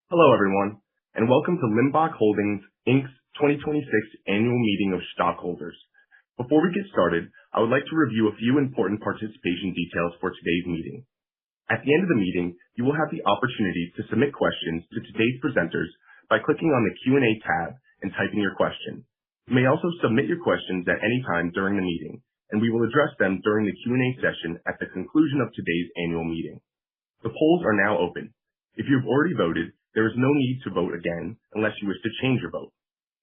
Hello, everyone, and welcome to Limbach Holdings, Inc.'s 2026 Annual Meeting of Stockholders. Before we get started, I would like to review a few important participation details for today's meeting. At the end of the meeting, you will have the opportunity to submit questions to today's presenters by clicking on the Q&A tab and typing your question. You may also submit your questions at any time during the meeting, and we will address them during the Q&A session at the conclusion of today's annual meeting. The polls are now open. If you have already voted, there is no need to vote again unless you wish to change your vote.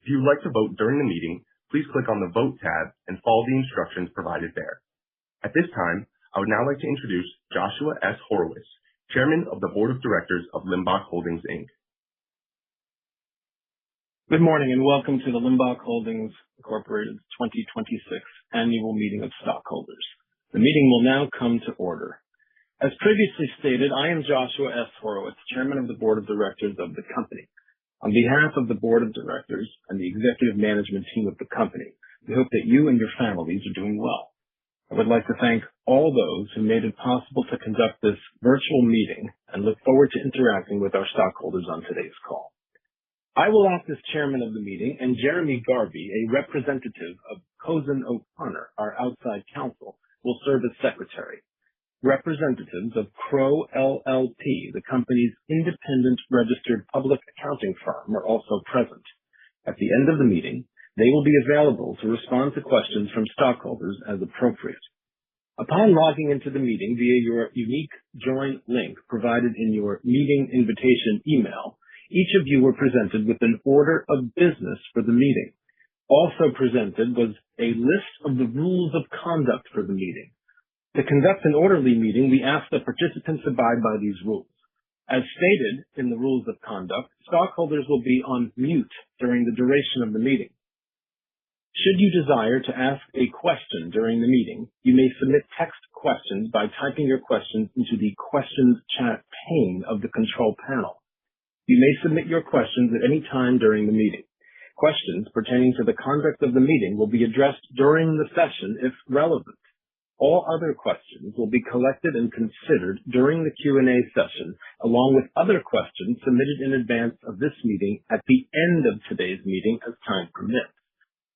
If you would like to vote during the meeting, please click on the Vote tab and follow the instructions provided there. At this time, I would now like to introduce Joshua S. Horowitz, Chairman of the Board of Directors of Limbach Holdings, Inc. Good morning and welcome to the Limbach Holdings Incorporated's 2026 Annual Meeting of Stockholders. The meeting will now come to order. As previously stated, I am Joshua S. Horowitz, Chairman of the Board of Directors of the company. On behalf of the Board of Directors and the executive management team of the company, we hope that you and your families are doing well. I would like to thank all those who made it possible to conduct this virtual meeting and look forward to interacting with our stockholders on today's call. I will act as chairman of the meeting, and Jeremy Garvey, a representative of Cozen O'Connor, our outside counsel, will serve as secretary. Representatives of Crowe LLP, the company's independent registered public accounting firm, are also present. At the end of the meeting, they will be available to respond to questions from stockholders as appropriate. Upon logging into the meeting via your unique join link provided in your meeting invitation email, each of you were presented with an order of business for the meeting. Also presented was a list of the rules of conduct for the meeting. To conduct an orderly meeting, we ask that participants abide by these rules. As stated in the rules of conduct, stockholders will be on mute during the duration of the meeting. Should you desire to ask a question during the meeting, you may submit text questions by typing your questions into the questions chat pane of the control panel. You may submit your questions at any time during the meeting. Questions pertaining to the conduct of the meeting will be addressed during the session if relevant. All other questions will be collected and considered during the Q&A session, along with other questions submitted in advance of this meeting at the end of today's meeting as time permits.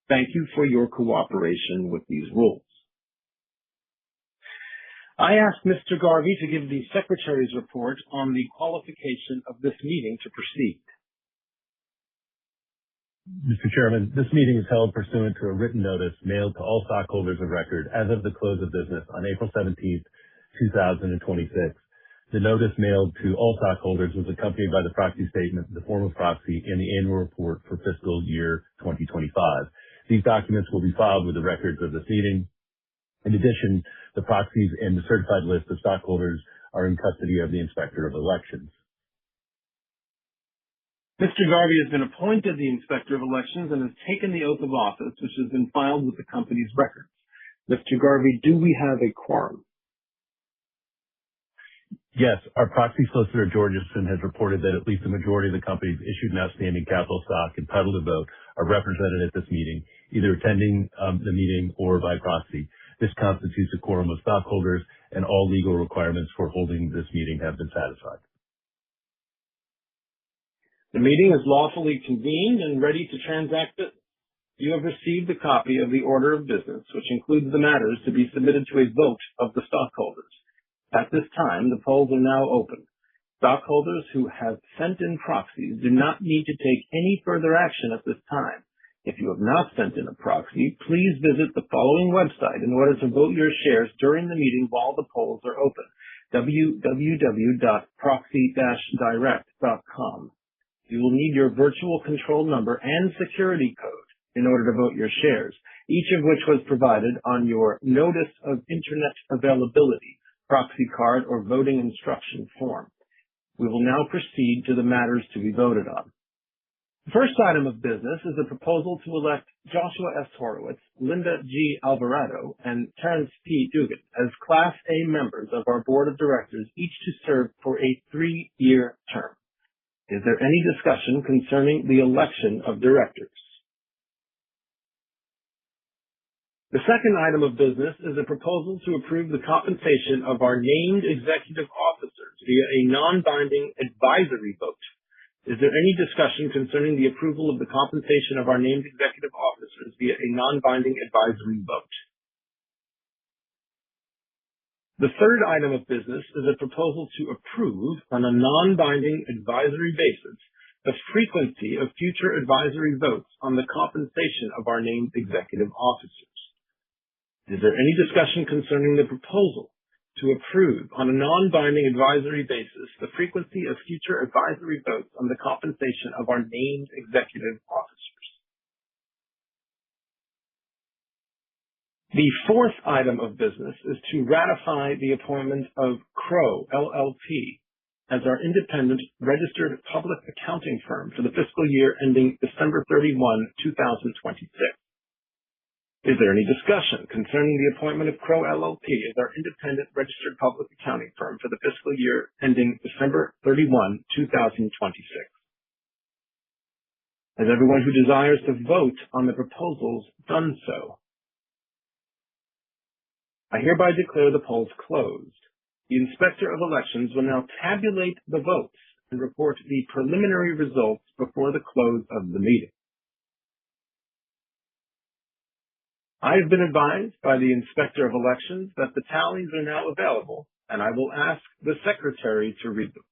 Thank you for your cooperation with these rules. I asked Mr. Garvey to give the Secretary's report on the qualification of this meeting to proceed. Mr. Chairman, this meeting is held pursuant to a written notice mailed to all stockholders of record as of the close of business on April 17th, 2026. The notice mailed to all stockholders was accompanied by the proxy statement, the form of proxy, and the annual report for fiscal year 2025. These documents will be filed with the records of this meeting. In addition, the proxies and the certified list of stockholders are in custody of the Inspector of Elections. Mr. Garvey has been appointed the Inspector of Elections and has taken the oath of office, which has been filed with the company's records. Mr. Garvey, do we have a quorum? Yes, our proxy solicitor, Georgeson, has reported that at least the majority of the company's issued and outstanding capital stock entitled to vote are represented at this meeting, either attending the meeting or by proxy. This constitutes a quorum of stockholders, and all legal requirements for holding this meeting have been satisfied. The meeting is lawfully convened and ready to transact business. You have received a copy of the order of business, which includes the matters to be submitted to a vote of the stockholders. At this time, the polls are now open. Stockholders who have sent in proxies do not need to take any further action at this time. If you have not sent in a proxy, please visit the following website in order to vote your shares during the meeting while the polls are open: www.proxy-direct.com. You will need your virtual control number and security code in order to vote your shares, each of which was provided on your Notice of Internet Availability, proxy card, or voting instruction form. We will now proceed to the matters to be voted on. The first item of business is a proposal to elect Joshua S. Horowitz, Linda G. Alvarado, and Terrence P. Dugan as Class A members of our Board of Directors, each to serve for a 3-year term. Is there any discussion concerning the election of directors? The second item of business is a proposal to approve the compensation of our named executive officers via a non-binding advisory vote. there any discussion concerning the approval of the compensation of our named executive officers via a non-binding advisory vote? The third item of business is a proposal to approve on a non-binding advisory basis the frequency of future advisory votes on the compensation of our named executive officers. Is there any discussion concerning the proposal to approve on a non-binding advisory basis the frequency of future advisory votes on the compensation of our named executive officers? The fourth item of business is to ratify the appointment of Crowe LLP as our independent registered public accounting firm for the fiscal year ending December 31, 2026. Is there any discussion concerning the appointment of Crowe LLP as our independent registered public accounting firm for the fiscal year ending December 31, 2026? Has everyone who desires to vote on the proposals done so? I hereby declare the polls closed. The Inspector of Elections will now tabulate the votes and report the preliminary results before the close of the meeting. I have been advised by the Inspector of Elections that the tallies are now available, and I will ask the Secretary to read them.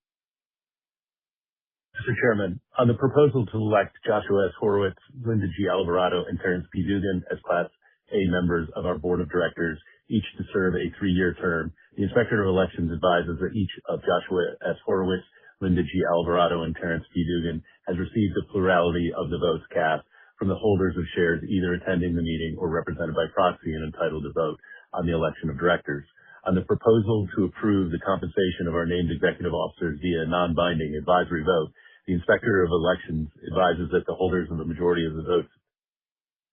Mr. Chairman, on the proposal to elect Joshua S. Horowitz, Linda G. Alvarado, and Terrence P. Dugan as Class A members of our Board of Directors, each to serve a 3-year term, the Inspector of Elections advises that each of Joshua S. Horowitz, Linda G. Alvarado, and Terrence P. Dugan has received a plurality of the votes cast from the holders of shares either attending the meeting or represented by proxy and entitled to vote on the election of directors. On the proposal to approve the compensation of our named executive officers via a non-binding advisory vote, the Inspector of Elections advises that the holders of the majority of the votes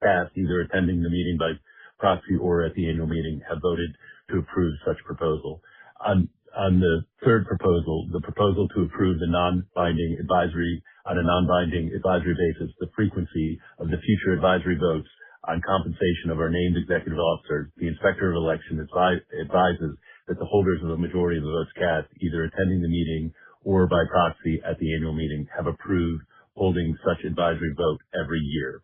cast either attending the meeting by proxy or at the annual meeting have voted to approve such proposal. On the third proposal, the proposal to approve the on a non-binding advisory basis, the frequency of the future advisory votes on compensation of our named executive officers, the Inspector of Elections advises that the holders of the majority of the votes cast, either attending the meeting or by proxy at the annual meeting, have approved holding such advisory vote every year.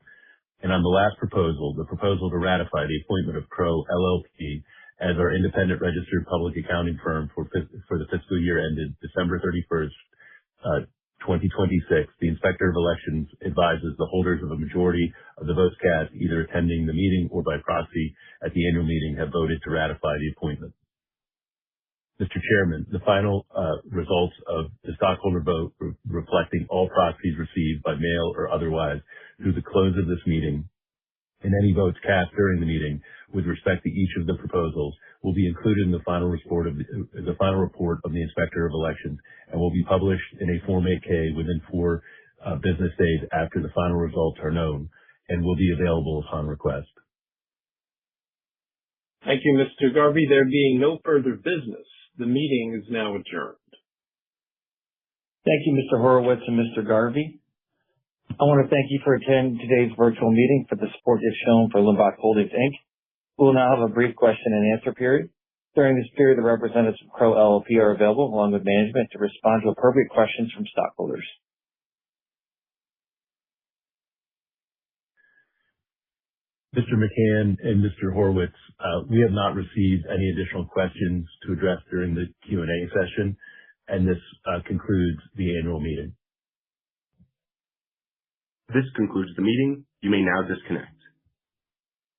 And on the last proposal, the proposal to ratify the appointment of Crowe LLP as our independent registered public accounting firm for the fiscal year ended December 31st, 2026, the Inspector of Elections advises the holders of a majority of the votes cast, either attending the meeting or by proxy at the annual meeting, have voted to ratify the appointment. Mr. Chairman, the final results of the stockholder vote reflecting all proxies received by mail or otherwise through the close of this meeting and any votes cast during the meeting with respect to each of the proposals will be included in the final report of the Inspector of Elections and will be published in a Form 8-K within 4 business days after the final results are known and will be available upon request. Thank you, Mr. Garvey. There being no further business, the meeting is now adjourned. Thank you, Mr. Horowitz and Mr. Garvey. I want to thank you for attending today's virtual meeting for the support you've shown for Limbach Holdings, Inc. We will now have a brief question and answer period. During this period, the representatives of Crowe LLP are available along with management to respond to appropriate questions from stockholders. Mr. McCann and Mr. Horowitz, we have not received any additional questions to address during the Q&A session, and this concludes the annual meeting. This concludes the meeting. You may now disconnect.